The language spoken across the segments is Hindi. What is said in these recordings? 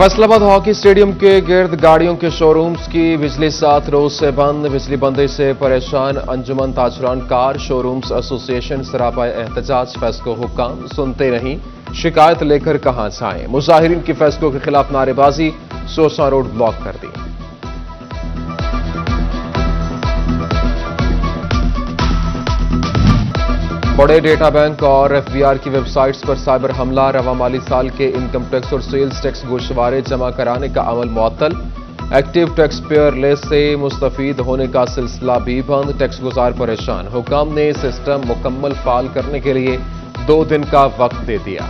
फैसलाबाद हॉकी स्टेडियम के गिर्द गाड़ियों के शोरूम्स की बिजली 7 रोज से बंद। बिजली बंदी से परेशान अंजुमन ताजरान कार शोरूम्स एसोसिएशन सरापा एहतजाज। फेस्को हुक्म सुनते नहीं, शिकायत लेकर कहां जाएं। मुजाहिरीन की फेस्को के खिलाफ नारेबाजी, सोसा रोड ब्लॉक कर दी। बड़े डेटा बैंक और एफबीआर की वेबसाइट्स पर साइबर हमला। रवा माली साल के इनकम टैक्स और सेल्स टैक्स गोशवारे जमा कराने का अमल मुअत्तल। एक्टिव टैक्स पेयर लिस्ट से मुस्तफीद होने का सिलसिला भी बंद। टैक्स गुजार परेशान। हुकाम ने सिस्टम मुकम्मल फाल करने के लिए 2 दिन का वक्त दे दिया।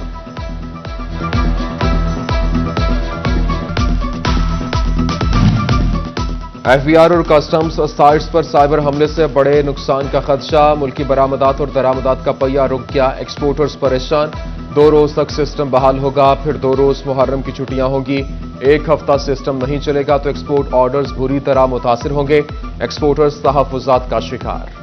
एफबीआर और कस्टम्स साइट्स पर साइबर हमले से बड़े नुकसान का खदशा। मुल्की बरामदात और दरामदात का पहिया रुक गया। एक्सपोर्टर्स परेशान। 2 रोज तक सिस्टम बहाल होगा, फिर 2 रोज मुहर्रम की छुट्टियां होंगी। 1 हफ्ता सिस्टम नहीं चलेगा तो एक्सपोर्ट ऑर्डर्स बुरी तरह मुतासिर होंगे। एक्सपोर्टर्स तहफ्फुजात का शिकार।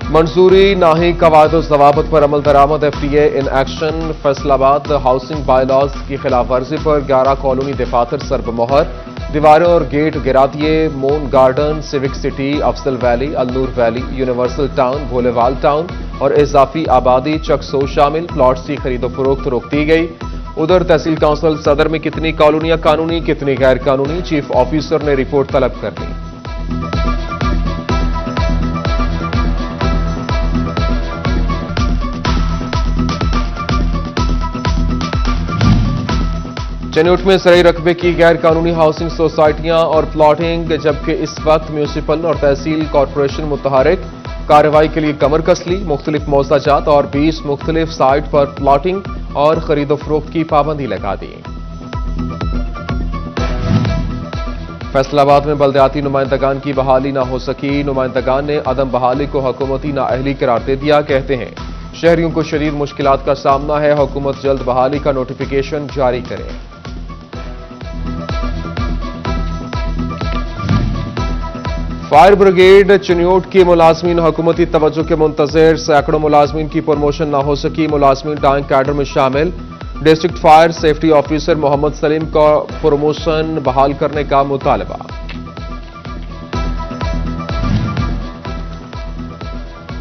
मंजूरी नाही कवायद ज़वाबित पर अमल दरामद। FTA in action. Faisalabad housing bylaws की खिलाफ वर्जी पर 11 कॉलोनी दफातर सरबमोहर। दीवारें और गेट गिरा दिए। Moon Garden, Civic City, Afzal Valley, Alnoor Valley, Universal Town, Bholewal Town और इजाफी आबादी चकसो शामिल। प्लॉट्स की खरीदो फरोख्त रोक दी गई। उधर तहसील काउंसिल सदर में कितनी कॉलोनियां कानूनी, कितनी गैर कानूनी, चीफ ऑफिसर ने रिपोर्ट तलब कर ली। चनौट में सराई रकबे की गैर कानूनी हाउसिंग सोसाइटियां और प्लॉटिंग, जबकि इस वक्त म्यूनिसिपल और तहसील कॉरपोरेशन मुतहरिक कार्रवाई के लिए कमर कस ली। मुख्तलिफ मौजाजात और 20 मुख्तलिफ साइट पर प्लॉटिंग और खरीदो फरोख्त की पाबंदी लगा दी। फैसलाबाद में बल्दियाती नुमाइंदगान की बहाली ना हो सकी। नुमाइंदगान ने अदम बहाली को हुकूमती नाअहली करार दे दिया। कहते हैं शहरियों को शदीद मुश्किलात का सामना है, हुकूमत जल्द बहाली का नोटिफिकेशन जारी करे। फायर ब्रिगेड चनियोट के मुलाजमीन हुकूमती तवज्जो के मुंतजर। सैकड़ों मुलाजमीन की प्रमोशन ना हो सकी। मुलाजमीन डाइंग कैडर में शामिल। District fire safety officer Mohammad Salim का प्रमोशन बहाल करने का मुतालबा।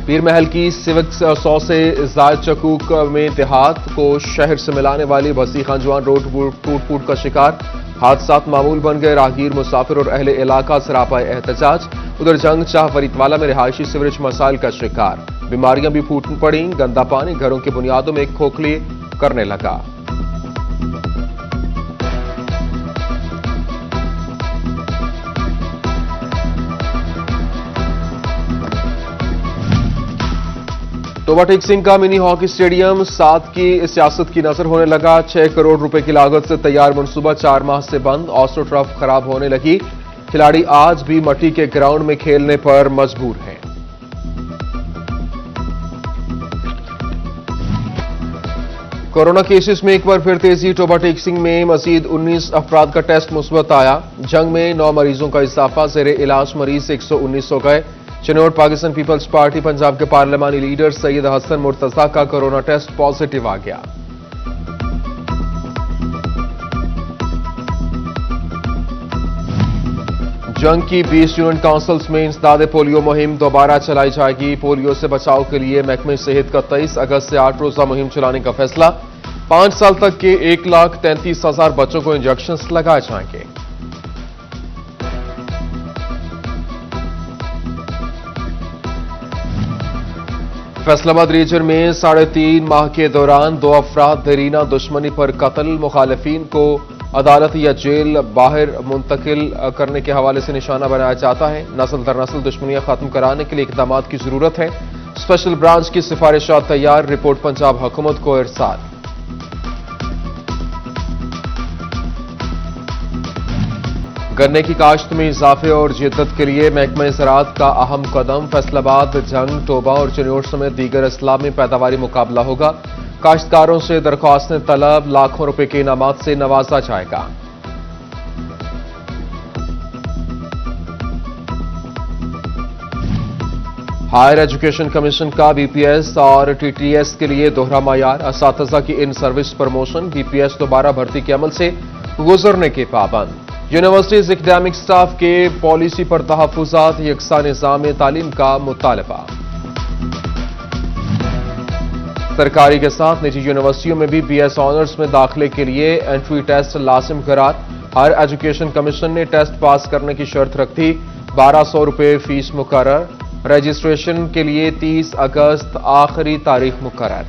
पीर महल की सिविक 100 से जायद चकूक में देहात को शहर से मिलाने वाली भसी खानजवान रोड टूट फूट का शिकार। हादसात मामूल बन गए। राहगीर, मुसाफिर और अहले इलाका सरापा एहतजाज। उधर जंग शाह फरीदवाला में रिहायशी सीवरेज मसाइल का शिकार। बीमारियां भी फूट पड़ी। गंदा पानी घरों की बुनियादों में खोखली करने लगा। टोबा टेक सिंह का मिनी हॉकी स्टेडियम 7 की सियासत की नजर होने लगा। 6 करोड़ रुपए की लागत से तैयार मंसूबा 4 माह से बंद। ऑस्ट्रो ट्रफ खराब होने लगी। खिलाड़ी आज भी मट्टी के ग्राउंड में खेलने पर मजबूर हैं। कोरोना केसेस में एक बार फिर तेजी। टोबा टेक सिंह में मजीद 19 अफराद का टेस्ट मुस्बत आया। जंग में 9 मरीजों का इजाफा। जेर इलाज मरीज 119 हो गए। चनौट पाकिस्तान पीपल्स पार्टी पंजाब के पार्लिमानी लीडर सैयद हसन मुर्तजा का कोरोना टेस्ट पॉजिटिव आ गया। जंग की 20 यूनिट काउंसिल्स में इंसदाद पोलियो मुहिम दोबारा चलाई जाएगी। पोलियो से बचाव के लिए महकमे सेहत का 23 अगस्त से 8 रोजा मुहिम चलाने का फैसला। 5 साल तक के 1,33,000 बच्चों को इंजेक्शन लगाए जाएंगे। फैसलाबाद रीजन में 3.5 माह के दौरान 2 अफराद देरीना दुश्मनी पर कत्ल। मुखालिफिन को अदालत या जेल बाहर मुंतकिल करने के हवाले से निशाना बनाया जाता है। नस्ल दर नस्ल दुश्मनियां खत्म कराने के लिए इकदाम की जरूरत है। स्पेशल ब्रांच की सिफारिशात तैयार। रिपोर्ट पंजाब हुकूमत को इरसाल। गन्ने की काश्त में इजाफे और जिद्दत के लिए महकमा ज़राअत का अहम कदम। फैसलाबाद, जंग, टोबा और चनियोट समेत दीगर अजला में पैदावारी मुकाबला होगा। काश्तकारों से दरख्वास्तें तलब। लाखों रुपए के इनामात से नवाजा जाएगा। हायर एजुकेशन कमीशन का बीपीएस और टीटीएस के लिए दोहरा मायार, असातिज़ा की इन सर्विस प्रमोशन, बीपीएस दोबारा भर्ती के अमल से गुजरने के पाबंद। यूनिवर्सिटीज एकेडमिक स्टाफ के पॉलिसी पर तहफ्फुज़ात, यकसा निज़ाम तालीम का मुतालबा। सरकारी के साथ निजी यूनिवर्सिटियों में भी बीएस ऑनर्स में दाखिले के लिए एंट्री टेस्ट लाजिम करार। हायर एजुकेशन कमीशन ने टेस्ट पास करने की शर्त रख दी, 1200 रुपये फीस मुकर्रर। रजिस्ट्रेशन के लिए 30 अगस्त आखिरी तारीख मुकर्रर।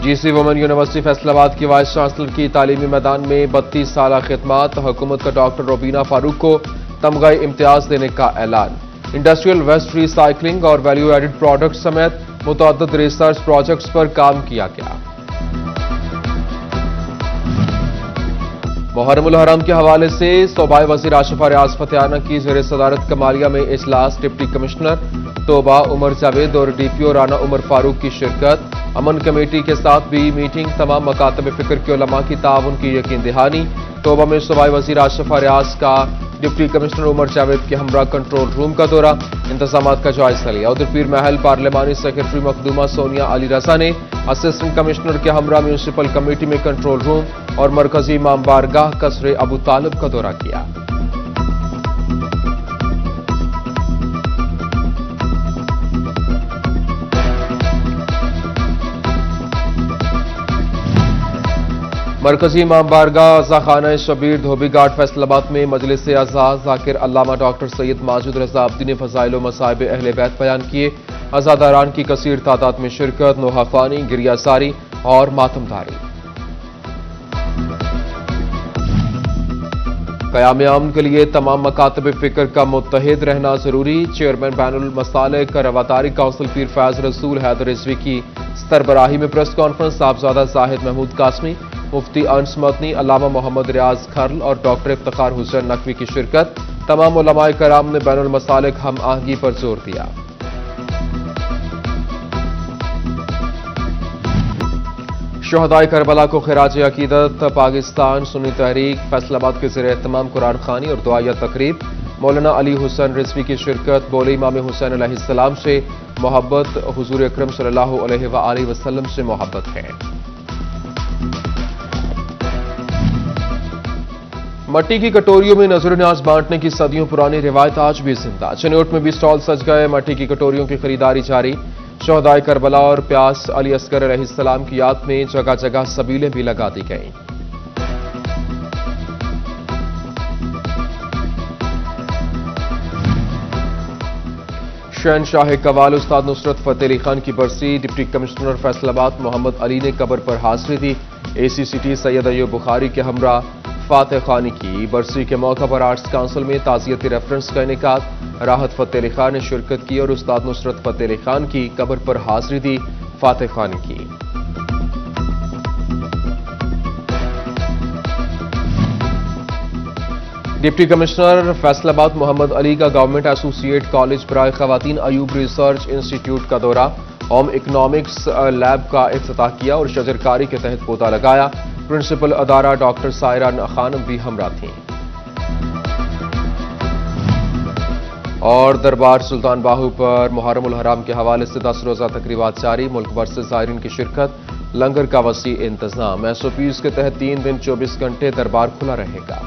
जीसी वुमेन यूनिवर्सिटी फैसलाबाद की वाइस चांसलर की तालीमी मैदान में 32 साल खिदमत, हुकूमत का डॉक्टर रोबीना फारूक को तमगा इम्तियाज देने का ऐलान। इंडस्ट्रियल वेस्ट रिसाइकलिंग और वैल्यू एडिड प्रोडक्ट समेत मुतअद्दिद रिसर्च प्रोजेक्ट्स पर काम किया गया। मुहर्रमुल हरम के हवाले से सूबाई वज़ीर आशिफा रियाज फतेहाना की ज़ेर सदारत कमालिया में इजलास, डिप्टी कमिश्नर तोबा उमर जावेद और डीपीओ राना उमर फारूक की शिरकत। अमन कमेटी के साथ भी मीटिंग, तमाम मकातब फिक्र के उलमा की ताउन की यकीन दहानी। तोबा में सूबाई वज़ीर आशिफा रियाज का डिप्टी कमिश्नर उमर जावेद के हमरा कंट्रोल रूम का दौरा, इंतजामात का जायजा लिया। उधर पीर महल पार्लिमानी सेक्रेटरी मखदूमा सोनिया अली रजा ने असिस्टेंट कमिश्नर के हमरा म्यूनिसिपल कमेटी में कंट्रोल रूम और मरकजी इमाम बारगाह कसरे अबू तालिब का दौरा किया। मरकजी इमाम बारगाह अज़ाखाना शबीर धोबी घाट फैसलाबाद में मजलिस अज़ा ज़ाकिर अल्लामा डॉक्टर सैयद माजिद रज़ा अब्दी ने फ़ज़ाइल व मसाइब अहले बैत बयान किए। अज़ादारान की कसीर तादाद में शिरकत, नोहाफ़ानी, गिरियासारी और मातमदारी। क़याम अमन के लिए तमाम मकातब फिक्र का मुत्तहिद रहना जरूरी। चेयरमैन बैनुल मसालिक रवादारी काउंसिल पीर फैज रसूल हैदर रिजवी की सरबराही में प्रेस कॉन्फ्रेंस। साहबजादा जाहिद महमूद कासमी, मुफ्ती अनस मदनी, अल्लामा मोहम्मद रियाज खर्ल और डॉक्टर इफ्तिखार हुसैन नकवी की शिरकत। तमाम उलमाए कराम ने बैनुल मसालिक हम आहंगी पर जोर दिया। शहदाए करबला को खिराज अकीदत। पाकिस्तान सुन्नी तहरीक फैसलाबाद के ज़ेर एहतमाम कुरान खानी और दुआया तकरीब। मौलाना अली हुसैन रिजवी की शिरकत। बोले इमाम हुसैन अलैहिस्सलाम से मोहब्बत, हुजूर अकरम सल्लल्लाहु अलैहि वसल्लम से मोहब्बत है। मट्टी की कटोरियों में नजर न्याज बांटने की सदियों पुरानी रिवायत आज भी जिंदा। चनोट में भी स्टॉल सज गए, मट्टी की कटोरियों की खरीदारी जारी। शहदाए करबला और प्यास अली असगर अलैहिस्सलाम की याद में जगह जगह सबीलें भी लगा दी गईं। शहनशाह कवाल उस्ताद नुसरत फतेह अली खान की बरसी। डिप्टी कमिश्नर फैसलाबाद मोहम्मद अली ने कब्र पर हाजिरी दी। एसीसीटी सैयद अयूब बुखारी के हमरा फातह खानी की बरसी के मौका पर आर्ट्स काउंसिल में ताज़ियती रेफरेंस का इनेकाद। राहत फतेह अली खान ने शिरकत की और उस्ताद नुसरत फतेह अली खान की कब्र पर हाजिरी दी। फातह खानी की डिप्टी कमिश्नर फैसलाबाद मोहम्मद अली का गवर्नमेंट एसोसिएट कॉलेज बराए खवातीन अयूब रिसर्च इंस्टीट्यूट का दौरा। होम इकोनॉमिक्स लैब का इफ्तिताह किया और शजरकारी के तहत पौधा लगाया। प्रिंसिपल अदारा डॉक्टर सायरा खानम भी हमरा थीं। और दरबार सुल्तान बाहू पर मुहर्रमुल हराम के हवाले से 10 रोजा तकरीबात जारी। मुल्क भर से ज़ायरीन की शिरकत, लंगर का वसी इंतजाम। एसओपीज के तहत 3 दिन 24 घंटे दरबार खुला रहेगा।